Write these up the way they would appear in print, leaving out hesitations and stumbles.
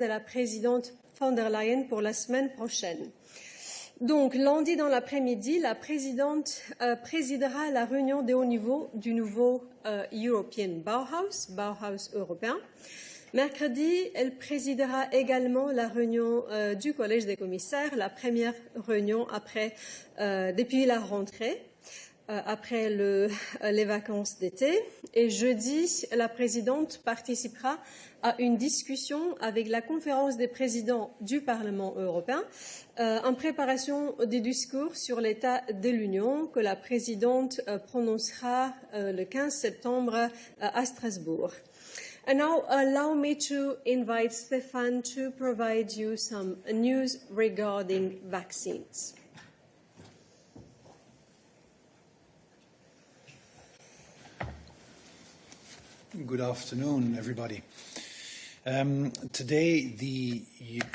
de la présidente von der Leyen pour la semaine prochaine. Donc, lundi dans l'après-midi, la présidente présidera la réunion de haut niveau du nouveau European Bauhaus européen. Mercredi, elle présidera également la réunion du Collège des commissaires, la première réunion depuis la rentrée, après les vacances d'été. Et jeudi, la présidente participera à une discussion avec la conférence des présidents du Parlement européen en préparation des discours sur l'état de l'Union que la présidente prononcera le 15 septembre à Strasbourg. And now allow me to invite Stefan to provide you some news regarding vaccines. Good afternoon, everybody. Today, the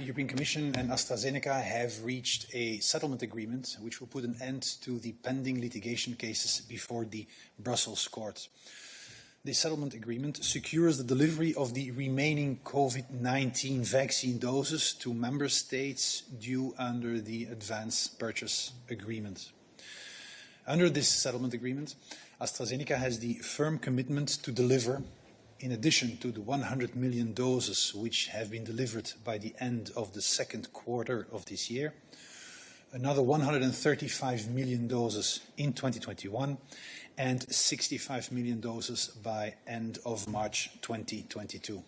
European Commission and AstraZeneca have reached a settlement agreement which will put an end to the pending litigation cases before the Brussels court. This settlement agreement secures the delivery of the remaining COVID-19 vaccine doses to member states due under the advance purchase agreement. Under this settlement agreement, AstraZeneca has the firm commitment to deliver, in addition to the 100 million doses which have been delivered by the end of the second quarter of this year, another 135 million doses in 2021, and 65 million doses by end of March 2022.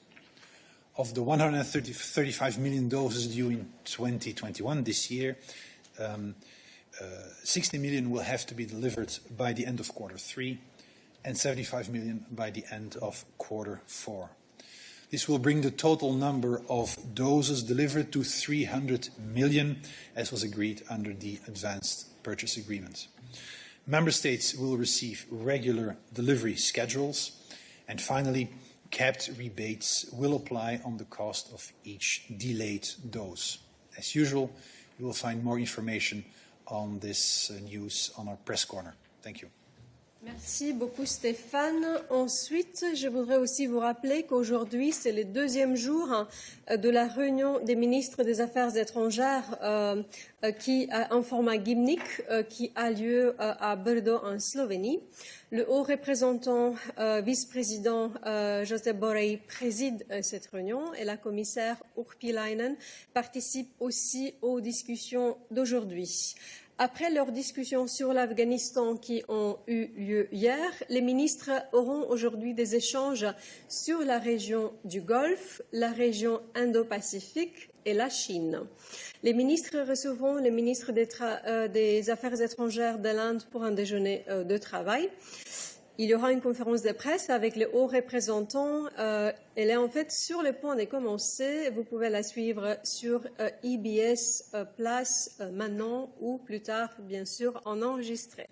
Of the 135 million doses due in 2021 this year, 60 million will have to be delivered by the end of quarter 3 and 75 million by the end of quarter 4. This will bring the total number of doses delivered to 300 million, as was agreed under the advanced purchase agreement. Member states will receive regular delivery schedules, and finally, capped rebates will apply on the cost of each delayed dose. As usual, you will find more information on this news on our press corner. Thank you. Merci beaucoup Stéphane. Ensuite, je voudrais aussi vous rappeler qu'aujourd'hui, c'est le deuxième jour de la réunion des ministres des Affaires étrangères en format gymnique qui a lieu à Brdo en Slovénie. Le haut représentant vice-président Josep Borrell préside cette réunion et la commissaire Urpilainen participe aussi aux discussions d'aujourd'hui. Après leurs discussions sur l'Afghanistan qui ont eu lieu hier, les ministres auront aujourd'hui des échanges sur la région du Golfe, la région Indo-Pacifique et la Chine. Les ministres recevront le ministre des Affaires étrangères de l'Inde pour un déjeuner de travail. Il y aura une conférence de presse avec le haut représentant. Elle est en fait sur le point de commencer. Vous pouvez la suivre sur EBS Place maintenant ou plus tard, bien sûr, en enregistré.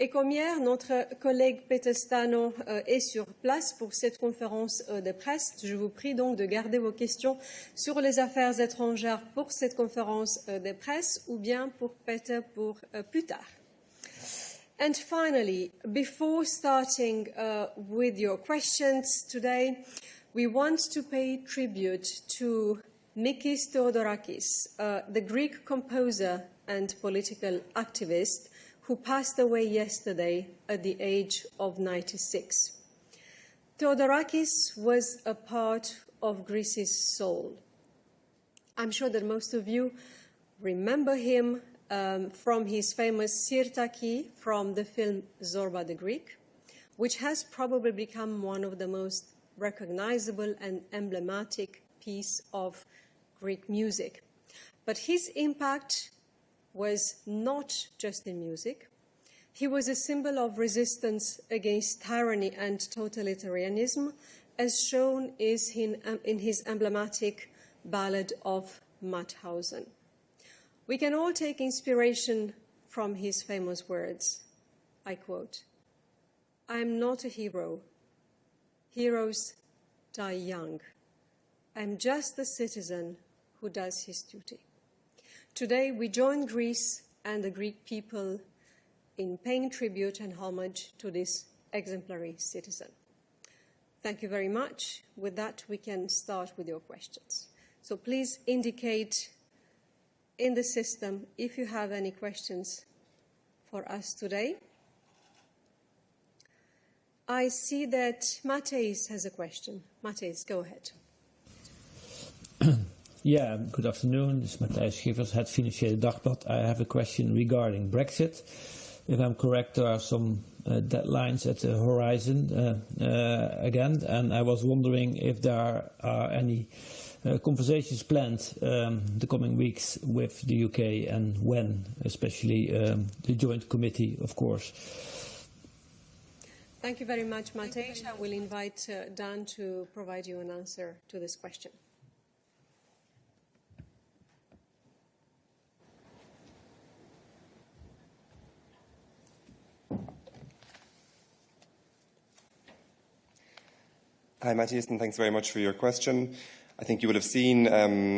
Et comme hier, notre collègue Peter Stano est sur place pour cette conférence de presse. Je vous prie donc de garder vos questions sur les affaires étrangères pour cette conférence de presse ou bien pour Peter pour plus tard. And finally, before starting with your questions today, we want to pay tribute to Mikis Theodorakis, the Greek composer and political activist who passed away yesterday at the age of 96. Theodorakis was a part of Greece's soul. I'm sure that most of you remember him from his famous Sirtaki from the film Zorba the Greek, which has probably become one of the most recognizable and emblematic piece of Greek music. But his impact was not just in music. He was a symbol of resistance against tyranny and totalitarianism, as shown in his emblematic ballad of Mauthausen. We can all take inspiration from his famous words. I quote, "I am not a hero. Heroes die young. I am just a citizen who does his duty." Today, we join Greece and the Greek people in paying tribute and homage to this exemplary citizen. Thank you very much. With that, we can start with your questions. So please indicate in the system if you have any questions for us today. I see that Matthijs has a question. Matthijs, go ahead. Yeah, good afternoon. This is Matthijs Schiffers, het Financiële Dagblad. I have a question regarding Brexit. If I'm correct, there are some deadlines at the horizon again, and I was wondering if there are any conversations planned the coming weeks with the UK, and when, especially the Joint Committee, of course. Thank you very much, Matthijs. I will invite Dan to provide you an answer to this question. Hi, Matthias, and thanks very much for your question. I think you would have seen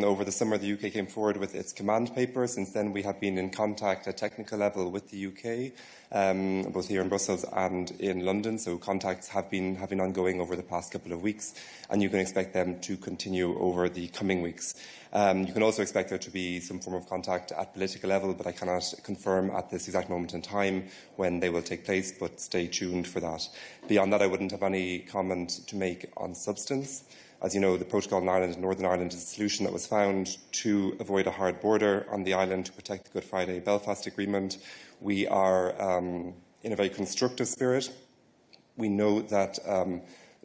over the summer the UK came forward with its command paper. Since then, we have been in contact at technical level with the UK, both here in Brussels and in London. So contacts have been ongoing over the past couple of weeks, and you can expect them to continue over the coming weeks. You can also expect there to be some form of contact at political level, but I cannot confirm at this exact moment in time when they will take place, but stay tuned for that. Beyond that, I wouldn't have any comment to make on substance. As you know, the protocol in Ireland and Northern Ireland is a solution that was found to avoid a hard border on the island to protect the Good Friday Belfast Agreement. We are in a very constructive spirit. We know that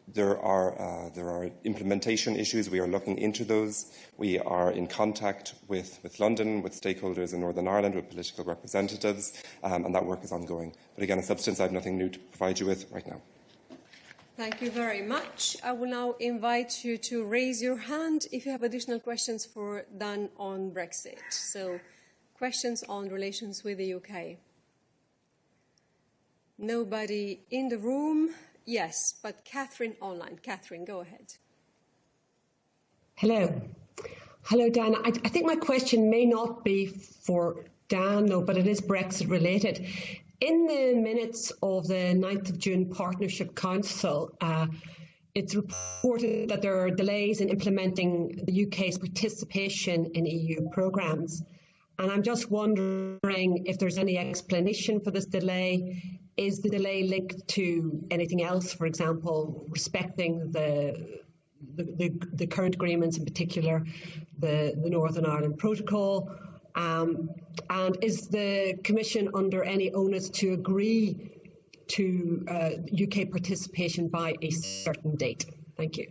there are implementation issues. We are looking into those. We are in contact with London, with stakeholders in Northern Ireland, with political representatives, and that work is ongoing. But again, on substance, I have nothing new to provide you with right now. Thank you very much. I will now invite you to raise your hand if you have additional questions for Dan on Brexit. So, questions on relations with the UK. Nobody in the room? Yes, but Catherine online. Catherine, go ahead. Hello. Hello, Dan. I think my question may not be for Dan, though, but it is Brexit related. In the minutes of the 9th of June Partnership Council, it's reported that there are delays in implementing the UK's participation in EU programmes. And I'm just wondering if there's any explanation for this delay. Is the delay linked to anything else, for example, respecting the current agreements, in particular the Northern Ireland Protocol? And is the Commission under any onus to agree to UK participation by a certain date? Thank you.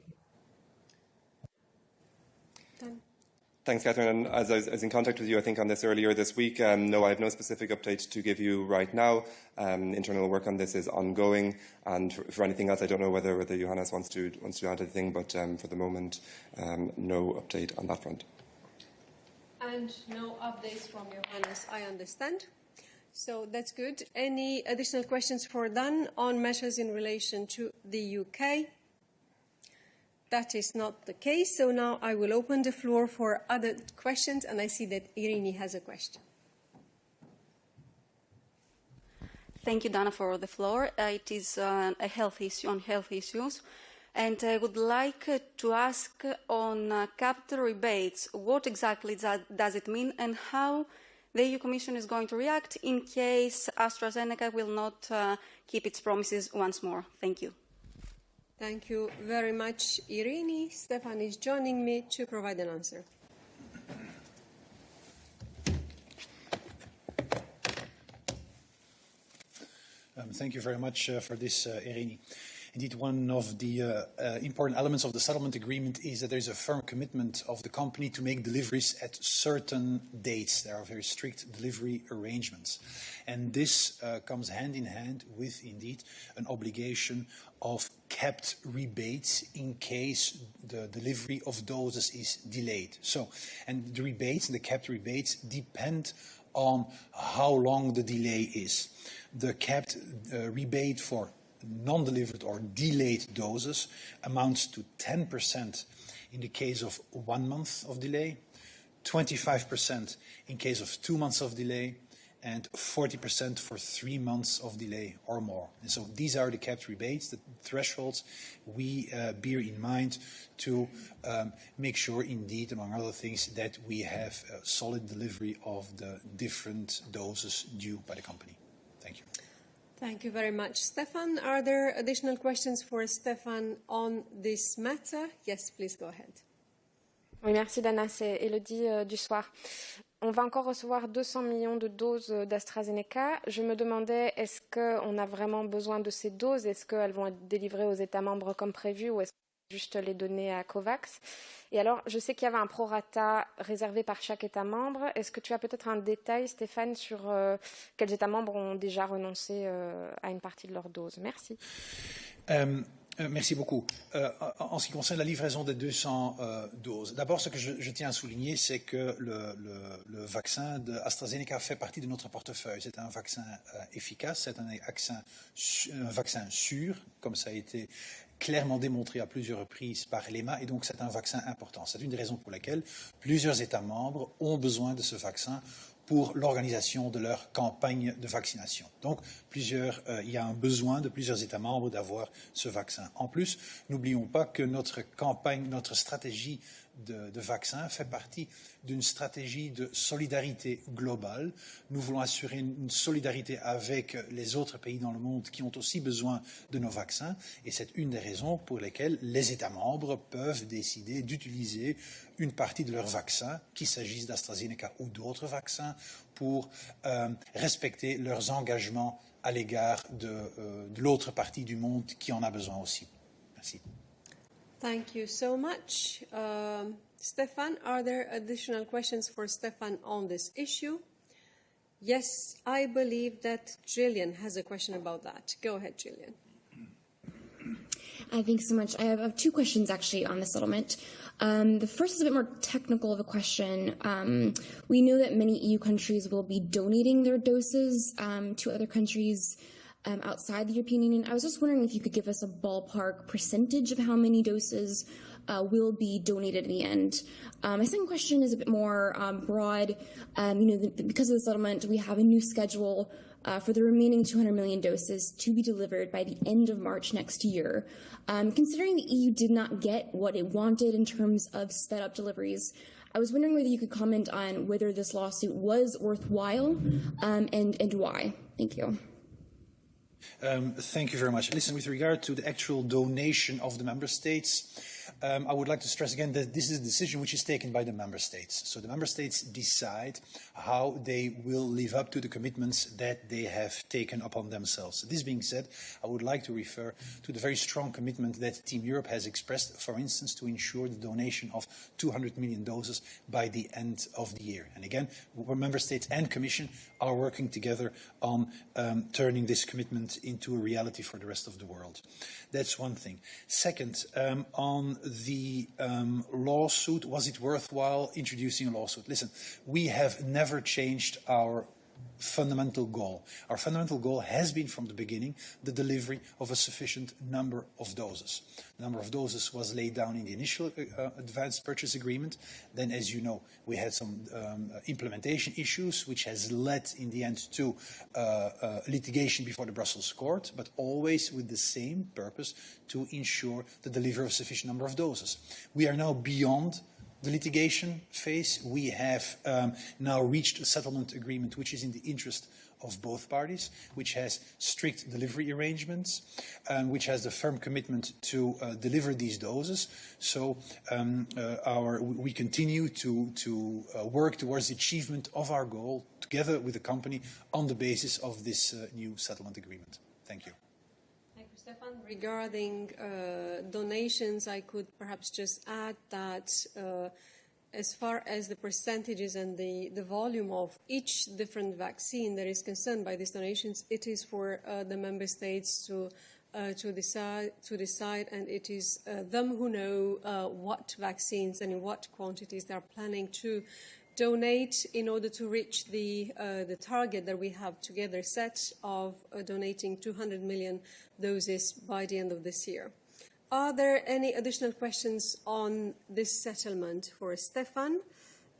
Thanks, Catherine. And as I was in contact with you, I think, on this earlier this week, no, I have no specific update to give you right now. Internal work on this is ongoing, and for anything else, I don't know whether Johannes wants to add anything, but for the moment, no update on that front. And no updates from Johannes, I understand. So that's good. Any additional questions for Dan on measures in relation to the UK? That is not the case. So now I will open the floor for other questions, and I see that Irini has a question. Thank you, Dana, for the floor. It is a health issue on health issues. And I would like to ask on capital rebates, what exactly does it mean, and how the EU Commission is going to react in case AstraZeneca will not keep its promises once more. Thank you. Thank you very much, Irini. Stefan is joining me to provide an answer. Thank you very much for this, Irini. Indeed, one of the important elements of the settlement agreement is that there is a firm commitment of the company to make deliveries at certain dates. There are very strict delivery arrangements. And this comes hand in hand with, indeed, an obligation of capped rebates in case the delivery of doses is delayed. So, and the rebates, the capped rebates, depend on how long the delay is. The capped rebate for non-delivered or delayed doses amounts to 10% in the case of 1 month of delay, 25% in case of 2 months of delay, and 40% for 3 months of delay or more. And so these are the capped rebates, the thresholds we bear in mind to make sure, indeed, among other things, that we have a solid delivery of the different doses due by the company. Thank you. Thank you very much. Stefan, are there additional questions for Stefan on this matter? Yes, please go ahead. Oui, merci Dana, c'est Elodie du Soir. On va encore recevoir 200 millions de doses d'AstraZeneca. Je me demandais, est-ce qu'on a vraiment besoin de ces doses? Est-ce qu'elles vont être délivrées aux États membres comme prévu ou est-ce qu'on va juste les donner à COVAX? Et alors, je sais qu'il y avait un prorata réservé par chaque État membre. Est-ce que tu as peut-être un détail, Stéphane, sur quels États membres ont déjà renoncé à une partie de leurs doses? Merci. Merci beaucoup. En ce qui concerne la livraison des 200 doses, d'abord, ce que je tiens à souligner, c'est que le vaccin d'AstraZeneca fait partie de notre portefeuille. C'est un vaccin efficace, c'est un vaccin sûr, comme ça a été clairement démontré à plusieurs reprises par l'EMA, et donc c'est un vaccin important. C'est une des raisons pour lesquelles plusieurs États membres ont besoin de ce vaccin pour l'organisation de leur campagne de vaccination. Donc, il y a un besoin de plusieurs États membres d'avoir ce vaccin. En plus, n'oublions pas que notre campagne, notre stratégie de vaccin fait partie d'une stratégie de solidarité globale. Nous voulons assurer une solidarité avec les autres pays dans le monde qui ont aussi besoin de nos vaccins, et c'est une des raisons pour lesquelles les États membres peuvent décider d'utiliser une partie de leurs vaccins, qu'il s'agisse d'AstraZeneca ou d'autres vaccins, pour respecter leurs engagements à l'égard de l'autre partie du monde qui en a besoin aussi. Merci. Thank you so much. Stefan, are there additional questions for Stefan on this issue? Yes, I believe that Gillian has a question about that. Go ahead, Gillian. Thanks so much. I have 2 questions actually on the settlement. The first is a bit more technical of a question. We know that many EU countries will be donating their doses to other countries outside the European Union. I was just wondering if you could give us a ballpark percentage of how many doses will be donated in the end. My second question is a bit more broad. Because of the settlement, we have a new schedule for the remaining 200 million doses to be delivered by the end of March next year. Considering the EU did not get what it wanted in terms of sped up deliveries, I was wondering whether you could comment on whether this lawsuit was worthwhile and why. Thank you. Thank you very much. Listen, with regard to the actual donation of the member states, I would like to stress again that this is a decision which is taken by the member states. So the member states decide how they will live up to the commitments that they have taken upon themselves. This being said, I would like to refer to the very strong commitment that Team Europe has expressed, for instance, to ensure the donation of 200 million doses by the end of the year. And again, member states and Commission are working together on turning this commitment into a reality for the rest of the world. That's one thing. Second, on the lawsuit, was it worthwhile introducing a lawsuit? Listen, we have never changed our fundamental goal. Our fundamental goal has been from the beginning the delivery of a sufficient number of doses. The number of doses was laid down in the initial advanced purchase agreement. Then, as you know, we had some implementation issues, which has led in the end to litigation before the Brussels court, but always with the same purpose, to ensure the delivery of a sufficient number of doses. We are now beyond the litigation phase. We have now reached a settlement agreement which is in the interest of both parties, which has strict delivery arrangements, which has the firm commitment to deliver these doses. So we continue to work towards the achievement of our goal together with the company on the basis of this new settlement agreement. Thank you. Stefan, regarding donations, I could perhaps just add that as far as the percentages and the volume of each different vaccine that is concerned by these donations, it is for the member states to decide, and it is them who know what vaccines and in what quantities they are planning to donate in order to reach the target that we have together set of donating 200 million doses by the end of this year. Are there any additional questions on this settlement for Stefan?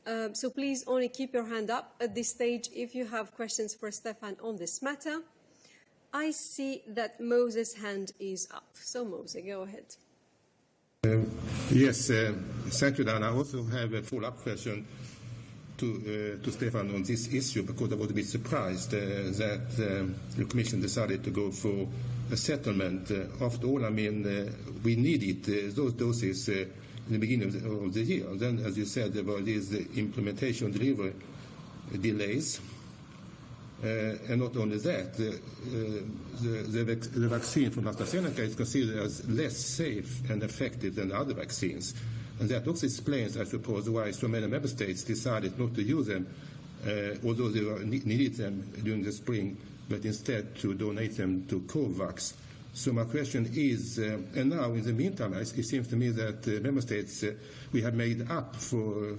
So please only keep your hand up at this stage if you have questions for Stefan on this matter. I see that Moses' hand is up. So Moses, go ahead. Yes, thank you, Dan. I also have a follow-up question to Stefan on this issue, because I was a bit surprised that the Commission decided to go for a settlement. After all, I mean, we needed those doses in the beginning of the year. Then, as you said, there were these implementation delivery delays. And not only that, the vaccine from AstraZeneca is considered as less safe and effective than other vaccines. And that also explains, I suppose, why so many member states decided not to use them, although they needed them during the spring, but instead to donate them to COVAX. So my question is, and now in the meantime, it seems to me that member states, we have made up for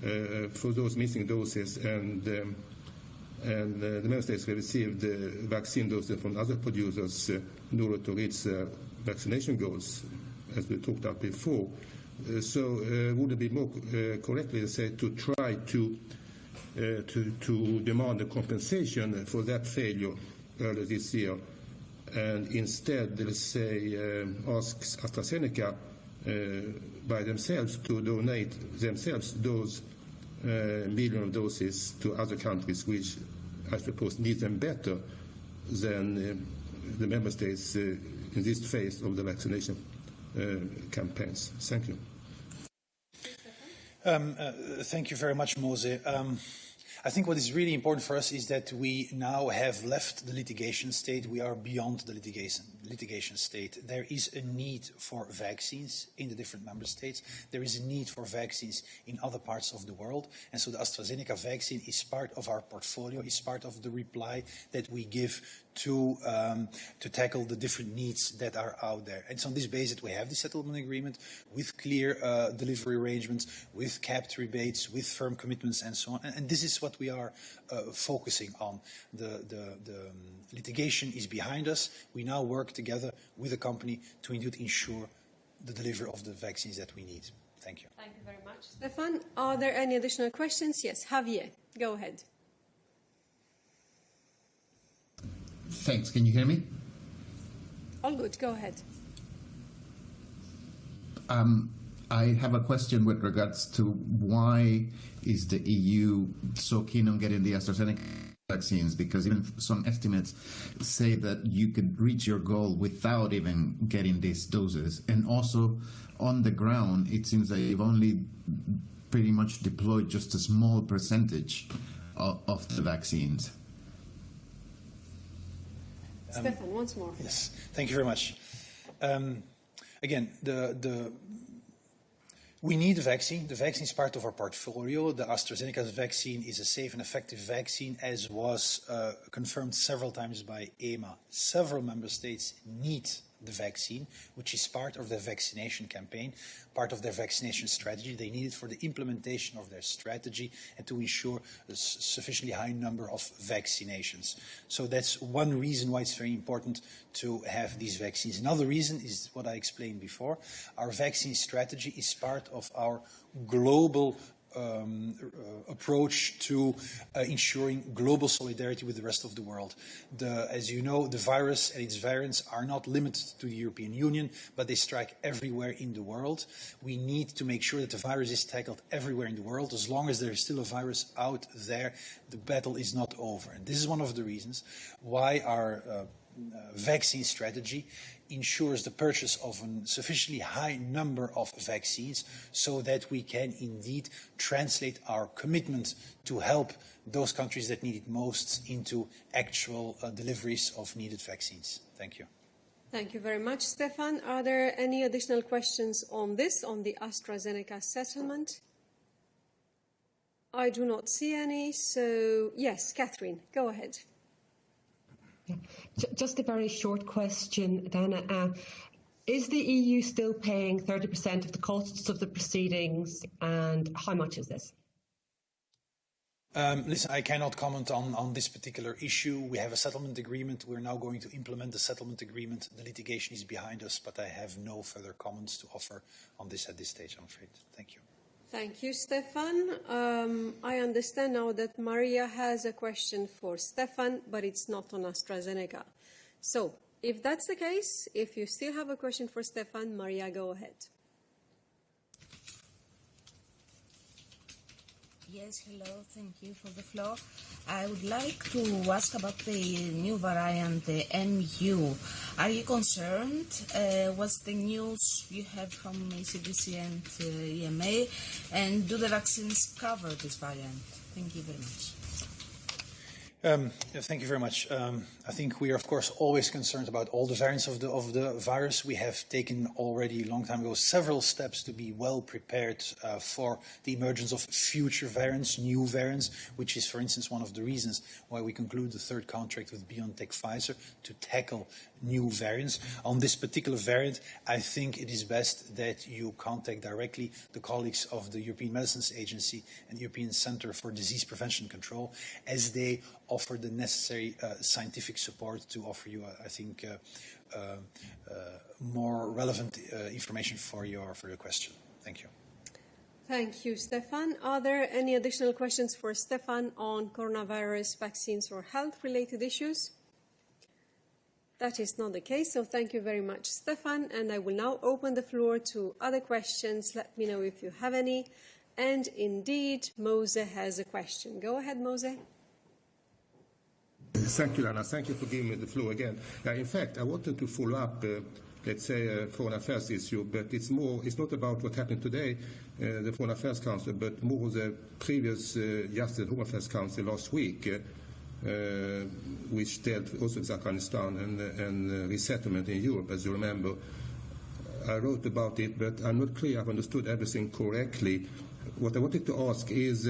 those missing doses, and the member states have received vaccine doses from other producers in order to reach vaccination goals, as we talked about before. So would it be more correctly say to try to demand a compensation for that failure earlier this year, and instead, let's say, ask AstraZeneca by themselves to donate themselves those million doses to other countries which I suppose need them better than the member states in this phase of the vaccination campaigns. Thank you. Thank you very much, Mose. I think what is really important for us is that we now have left the litigation state. We are beyond the litigation state. There is a need for vaccines in the different member states. There is a need for vaccines in other parts of the world. And so the AstraZeneca vaccine is part of our portfolio, is part of the reply that we give to tackle the different needs that are out there. And so on this basis, we have the settlement agreement with clear delivery arrangements, with capped rebates, with firm commitments, and so on. And this is what we are focusing on. The litigation is behind us. We now work together with the company to indeed ensure the delivery of the vaccines that we need. Thank you. Thank you very much, Stefan. Are there any additional questions? Yes, Javier, go ahead. Thanks. Can you hear me? All good. Go ahead. I have a question with regards to why is the EU so keen on getting the AstraZeneca vaccines, because even some estimates say that you could reach your goal without even getting these doses. And also on the ground, it seems that you've only pretty much deployed just a small percentage of the vaccines. Stefan, once more. Yes, thank you very much. Again, we need a vaccine. The vaccine is part of our portfolio. The AstraZeneca vaccine is a safe and effective vaccine, as was confirmed several times by EMA. Several member states need the vaccine, which is part of their vaccination campaign, part of their vaccination strategy. They need it for the implementation of their strategy and to ensure a sufficiently high number of vaccinations. So that's one reason why it's very important to have these vaccines. Another reason is what I explained before. Our vaccine strategy is part of our global approach to ensuring global solidarity with the rest of the world. As you know, the virus and its variants are not limited to the European Union, but they strike everywhere in the world. We need to make sure that the virus is tackled everywhere in the world. As long as there is still a virus out there, the battle is not over. And this is one of the reasons why our vaccine strategy ensures the purchase of a sufficiently high number of vaccines so that we can indeed translate our commitment to help those countries that need it most into actual deliveries of needed vaccines. Thank you. Thank you very much, Stefan. Are there any additional questions on this, on the AstraZeneca settlement? I do not see any, so yes, Catherine, go ahead. Just a very short question, Dana. Is the EU still paying 30% of the costs of the proceedings, and how much is this? Listen, I cannot comment on this particular issue. We have a settlement agreement. We're now going to implement the settlement agreement. The litigation is behind us, but I have no further comments to offer on this at this stage, I'm afraid. Thank you. Thank you, Stefan. I understand now that Maria has a question for Stefan, but it's not on AstraZeneca. So, if that's the case, if you still have a question for Stefan, Maria, go ahead. Yes, hello, thank you for the floor. I would like to ask about the new variant, the MU. Are you concerned? What's the news you have from CDC and EMA? And do the vaccines cover this variant? Thank you very much. Thank you very much. I think we are, of course, always concerned about all the variants of the virus. We have taken already a long time ago several steps to be well prepared for the emergence of future variants, new variants, which is, for instance, one of the reasons why we conclude the third contract with BioNTech-Pfizer to tackle new variants. On this particular variant, I think it is best that you contact directly the colleagues of the European Medicines Agency and the European Centre for Disease Prevention and Control, as they offer the necessary scientific support to offer you, I think, more relevant information for your question. Thank you. Thank you, Stefan. Are there any additional questions for Stefan on coronavirus vaccines or health-related issues? That is not the case, so thank you very much, Stefan. And I will now open the floor to other questions. Let me know if you have any. And indeed, Mose has a question. Go ahead, Mose. Thank you, Lana. Thank you for giving me the floor again. In fact, I wanted to follow up, let's say, a Foreign Affairs issue, but it's not about what happened today, the Foreign Affairs Council, but more the previous Justice and Home Affairs Council last week, which dealt also with Afghanistan and resettlement in Europe, as you remember. I wrote about it, but I'm not clear I've understood everything correctly. What I wanted to ask is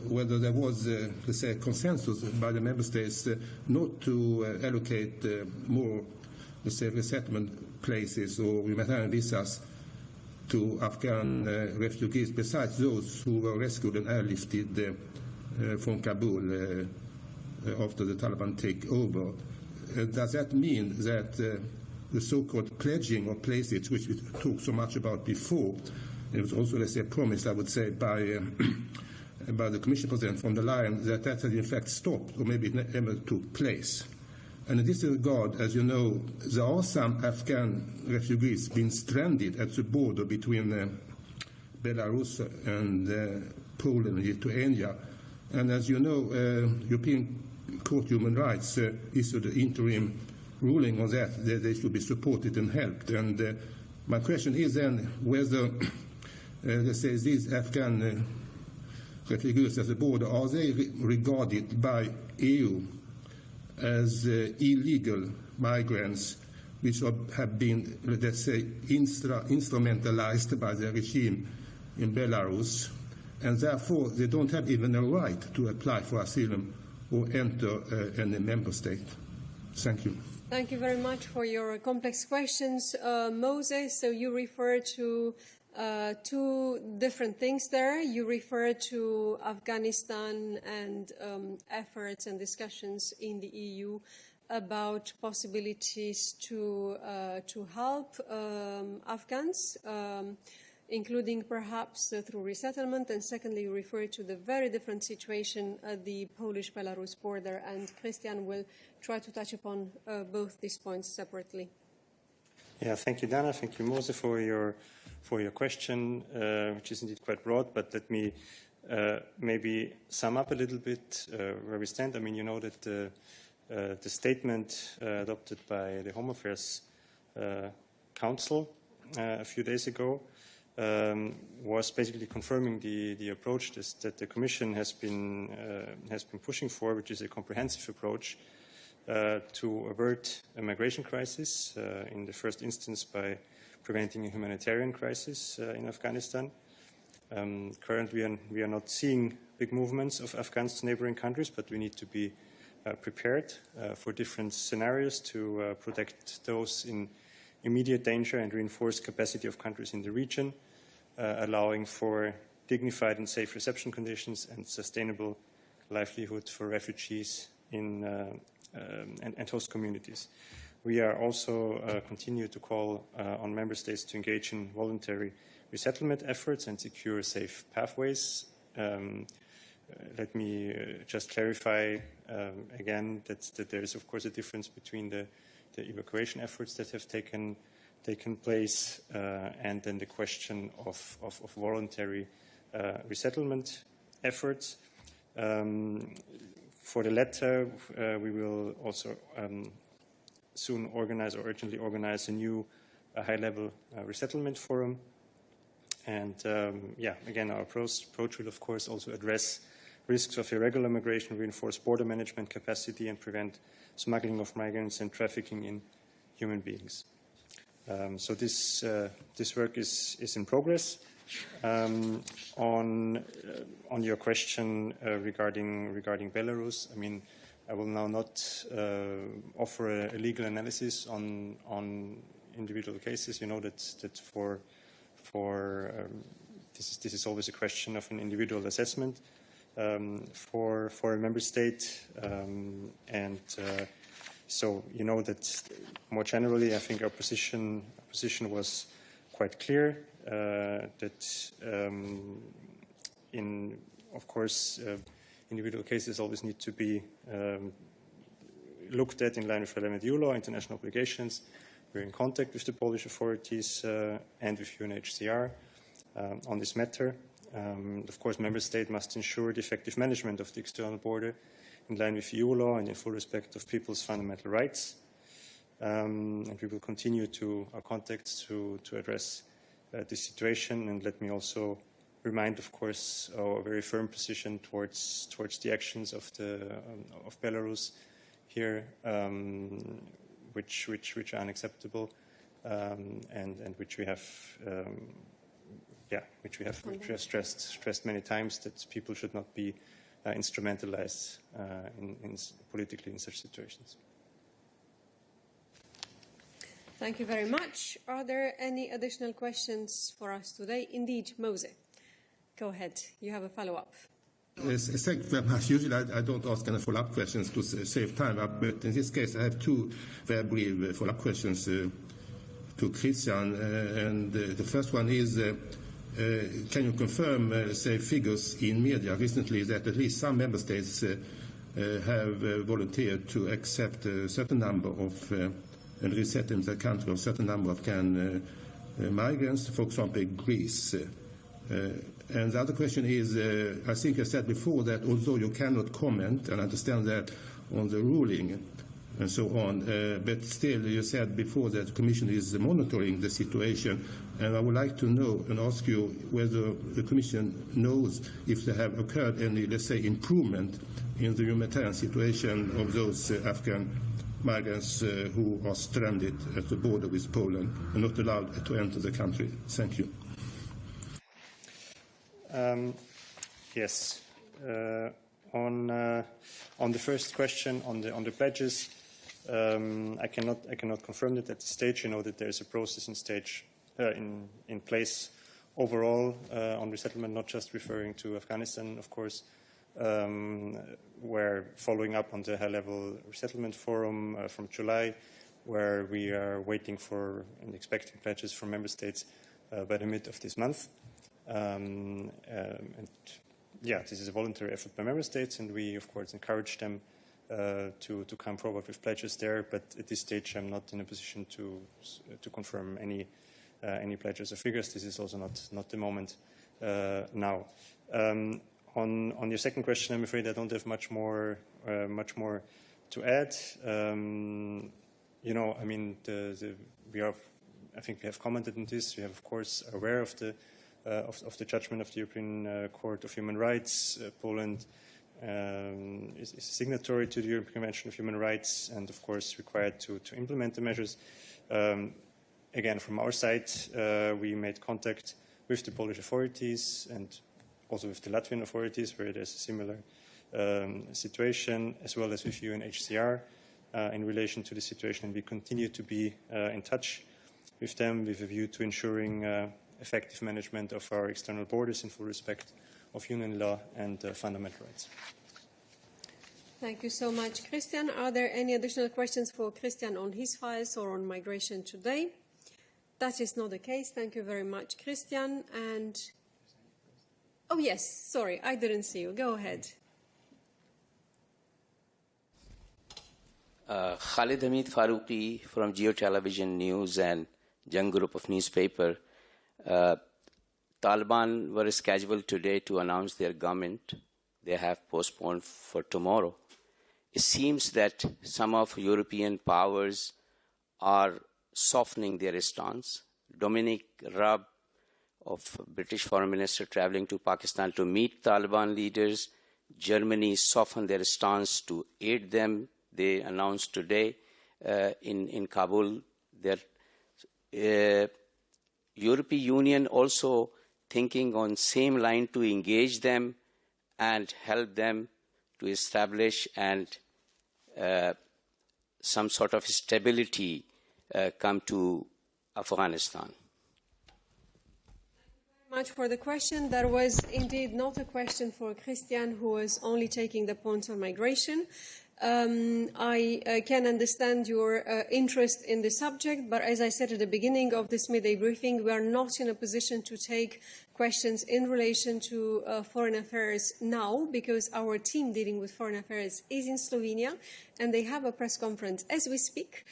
whether there was, let's say, consensus by the member states not to allocate more, let's say, resettlement places or humanitarian visas to Afghan refugees besides those who were rescued and airlifted from Kabul after the Taliban take over. Does that mean that the so-called pledging of places, which we talked so much about before, it was also, let's say, promised, I would say, by the Commission President von der Leyen, that has in fact stopped, or maybe it never took place. And in this regard, as you know, there are some Afghan refugees being stranded at the border between Belarus and Poland and Lithuania. And as you know, European Court of Human Rights issued an interim ruling on that they should be supported and helped. And my question is then whether, let's say, these Afghan refugees at the border, are they regarded by EU as illegal migrants which have been, let's say, instrumentalized by the regime in Belarus, and therefore they don't have even a right to apply for asylum or enter any member state? Thank you. Thank you very much for your complex questions, Moses. So you refer to two different things there. You refer to Afghanistan and efforts and discussions in the EU about possibilities to help Afghans, including perhaps through resettlement. And secondly, you refer to the very different situation at the Polish-Belarus border. And Christian will try to touch upon both these points separately. Yeah, thank you, Dana. Thank you, Mose, for your question, which is indeed quite broad. But let me maybe sum up a little bit where we stand. I mean, you know that the statement adopted by the Home Affairs Council a few days ago was basically confirming the approach that the Commission has been pushing for, which is a comprehensive approach to avert a migration crisis, in the first instance by preventing a humanitarian crisis in Afghanistan. Currently, we are not seeing big movements of Afghans to neighboring countries, but we need to be prepared for different scenarios to protect those in immediate danger and reinforce capacity of countries in the region, allowing for dignified and safe reception conditions and sustainable livelihood for refugees and host communities. We are also continue to call on member states to engage in voluntary resettlement efforts and secure safe pathways. Let me just clarify again that there is, of course, a difference between the evacuation efforts that have taken place and then the question of voluntary resettlement efforts. For the latter, we will also soon organize or urgently organize a new high-level resettlement forum. And again, our approach will, of course, also address risks of irregular migration, reinforce border management capacity, and prevent smuggling of migrants and trafficking in human beings. So this work is in progress. On your question regarding Belarus, I mean, I will now not offer a legal analysis on individual cases. You know that for this is always a question of an individual assessment for a member state, and so you know that more generally, I think our position was quite clear. That of course, individual cases always need to be looked at in line with relevant EU law, international obligations. We're in contact with the Polish authorities and with UNHCR on this matter. Of course, member states must ensure the effective management of the external border in line with EU law and in full respect of people's fundamental rights. And we will continue our contacts to address this situation. And let me also remind, of course, our very firm position towards the actions of Belarus here, which are unacceptable, and which we have stressed many times, that people should not be instrumentalized politically in such situations. Thank you very much. Are there any additional questions for us today? Indeed, Mose. Go ahead. You have a follow-up. Yes, thank you very much. Usually I don't ask any follow-up questions to save time, but in this case I have two very brief follow-up questions to Christian. And the first one is, can you confirm, say, figures in media recently that at least some member states have volunteered to accept a certain number of and reset in the country of a certain number of migrants, for example, Greece? And the other question is, I think I said before that although you cannot comment, and understand that, on the ruling and so on, but still you said before that the Commission is monitoring the situation, and I would like to know and ask you whether the Commission knows if there have occurred any, let's say, improvement in the humanitarian situation of those Afghan migrants who are stranded at the border with Poland and not allowed to enter the country. Thank you. Yes. On the first question on the pledges, I cannot confirm that at this stage. You know that there is a process in place overall on resettlement, not just referring to Afghanistan, of course. We're following up on the high-level resettlement forum from July, where we are waiting for and expecting pledges from member states by the mid of this month. And this is a voluntary effort by member states, and we, of course, encourage them to come forward with pledges there. But at this stage, I'm not in a position to confirm any pledges or figures. This is also not the moment now. On your second question, I'm afraid I don't have much more to add. You know, I mean, I think we have commented on this. We have, of course, aware of the judgment of the European Court of Human Rights. Poland is a signatory to the European Convention of Human Rights, and of course required to implement the measures. Again, from our side, we made contact with the Polish authorities and also with the Latvian authorities, where there's a similar situation, as well as with UNHCR in relation to the situation. And we continue to be in touch with them with a view to ensuring effective management of our external borders in full respect of union law and fundamental rights. Thank you so much, Christian. Are there any additional questions for Christian on his files or on migration today? That is not the case. Thank you very much, Christian. And oh, yes, sorry, I didn't see you. Go ahead. Khalid Hamid Faruqi from Geo Television News and Young Group of Newspaper. Taliban were scheduled today to announce their government. They have postponed for tomorrow. It seems that some of European powers are softening their stance. Dominic Raab, of British Foreign Minister, traveling to Pakistan to meet Taliban leaders. Germany softened their stance to aid them. They announced today in Kabul that European Union also thinking on same line to engage them and help them to establish and some sort of stability come to Afghanistan. Much for the question. That was indeed not a question for Christian, who was only taking the point on migration. I can understand your interest in the subject, but as I said at the beginning of this midday briefing, we are not in a position to take questions in relation to foreign affairs now, because our team dealing with foreign affairs is in Slovenia, and they have a press conference as we speak.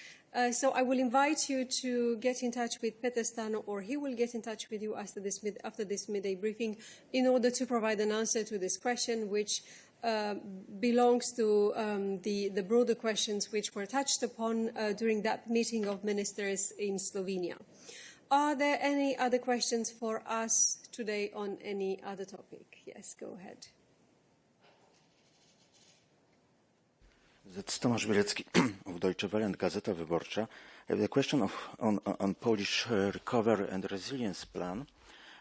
So I will invite you to get in touch with Peter Stano, or he will get in touch with you after this midday briefing in order to provide an answer to this question, which belongs to the broader questions which were touched upon during that meeting of ministers in Slovenia. Are there any other questions for us today on any other topic? Yes, go ahead. Tomasz Bielecki of Deutsche Welle and Gazeta Wyborcza. I have a question on Polish recovery and resilience plan,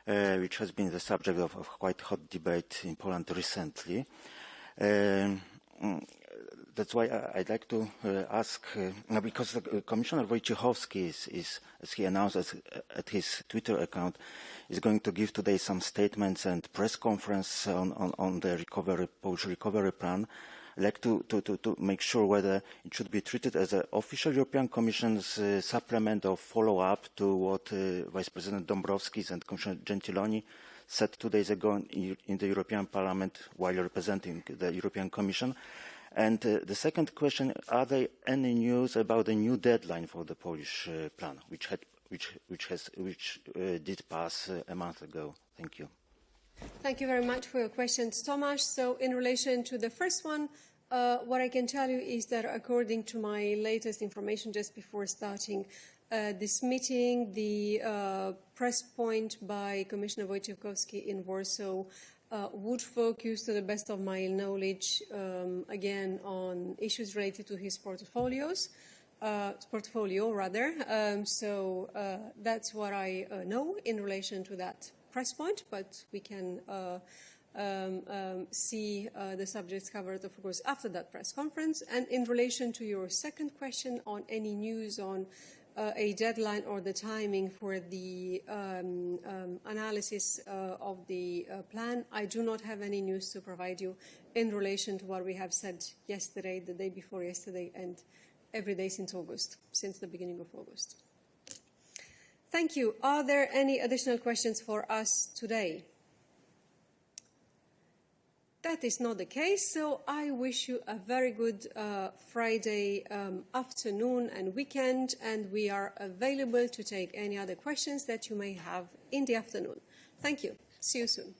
which has been the subject of quite hot debate in Poland recently. That's why I'd like to ask, because Commissioner Wojciechowski is, as he announced at his Twitter account, is going to give today some statements and press conference on the Polish recovery plan. I'd like to make sure whether it should be treated as an official European Commission's supplement or follow-up to what Vice President Dombrovskis and Commissioner Gentiloni said 2 days ago in the European Parliament while representing the European Commission. And the second question, are there any news about the new deadline for the Polish plan, which did pass a month ago? Thank you. Thank you very much for your questions, Tomasz. So in relation to the first one, what I can tell you is that according to my latest information just before starting this meeting, the press point by Commissioner Wojciechowski in Warsaw would focus, to the best of my knowledge, again on issues related to his portfolio. So that's what I know in relation to that press point, but we can see the subjects covered, of course, after that press conference. And in relation to your second question on any news on a deadline or the timing for the analysis of the plan, I do not have any news to provide you in relation to what we have said yesterday, the day before yesterday, and every day since August, since the beginning of August. Thank you. Are there any additional questions for us today? That is not the case, so I wish you a very good Friday afternoon and weekend, and we are available to take any other questions that you may have in the afternoon. Thank you. See you soon.